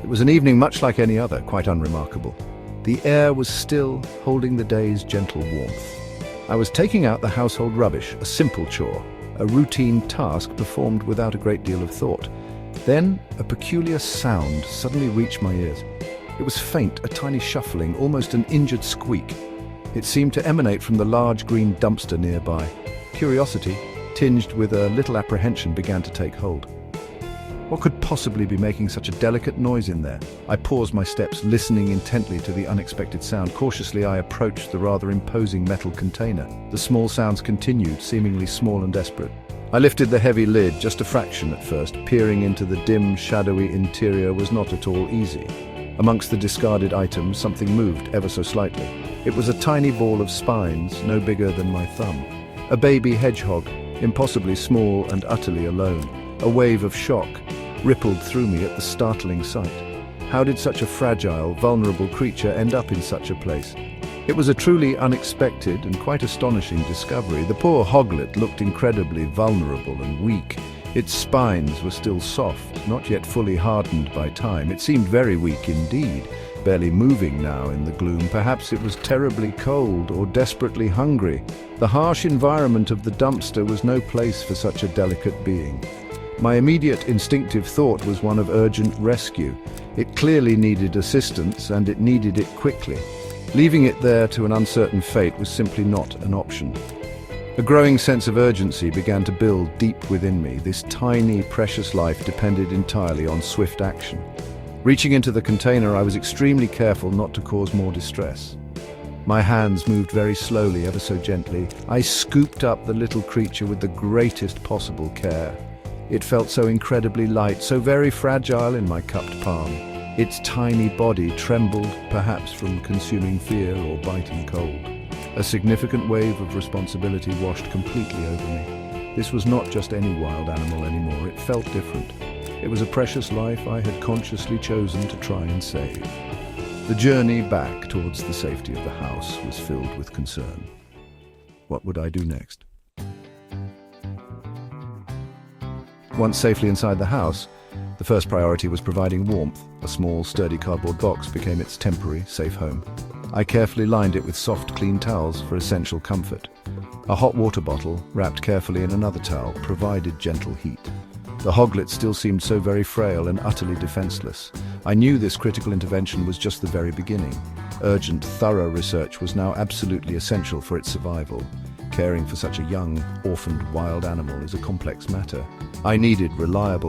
It was an evening much like any other, quite unremarkable. The air was still, holding the day's gentle warmth. I was taking out the household rubbish, a simple chore, a routine task performed without a great deal of thought. Then a peculiar sound suddenly reached my ears. It was faint, a tiny shuffling, almost an injured squeak. It seemed to emanate from the large green dumpster nearby. Curiosity, tinged with a little apprehension, began to take hold. What could possibly be making such a delicate noise in there? I paused my steps, listening intently to the unexpected sound. Cautiously, I approached the rather imposing metal container. The small sounds continued, seemingly small and desperate. I lifted the heavy lid, just a fraction at first. Peering into the dim, shadowy interior was not at all easy. Amongst the discarded items, something moved ever so slightly. It was a tiny ball of spines, no bigger than my thumb. A baby hedgehog, impossibly small and utterly alone. A wave of shock rippled through me at the startling sight. How did such a fragile, vulnerable creature end up in such a place? It was a truly unexpected and quite astonishing discovery. The poor hoglet looked incredibly vulnerable and weak. Its spines were still soft, not yet fully hardened by time. It seemed very weak indeed, barely moving now in the gloom. Perhaps it was terribly cold or desperately hungry. The harsh environment of the dumpster was no place for such a delicate being. My immediate instinctive thought was one of urgent rescue. It clearly needed assistance, and it needed it quickly. Leaving it there to an uncertain fate was simply not an option. A growing sense of urgency began to build deep within me. This tiny, precious life depended entirely on swift action. Reaching into the container, I was extremely careful not to cause more distress. My hands moved very slowly, ever so gently. I scooped up the little creature with the greatest possible care. It felt so incredibly light, so very fragile in my cupped palm. Its tiny body trembled, perhaps from consuming fear or biting cold. A significant wave of responsibility washed completely over me. This was not just any wild animal anymore. It felt different. It was a precious life I had consciously chosen to try and save. The journey back towards the safety of the house was filled with concern. What would I do next? Once safely inside the house, the first priority was providing warmth. A small, sturdy cardboard box became its temporary, safe home. I carefully lined it with soft, clean towels for essential comfort. A hot water bottle, wrapped carefully in another towel, provided gentle heat. The hoglet still seemed so very frail and utterly defenseless. I knew this critical intervention was just the very beginning. Urgent, thorough research was now absolutely essential for its survival. Caring for such a young, orphaned wild animal is a complex matter. I needed reliable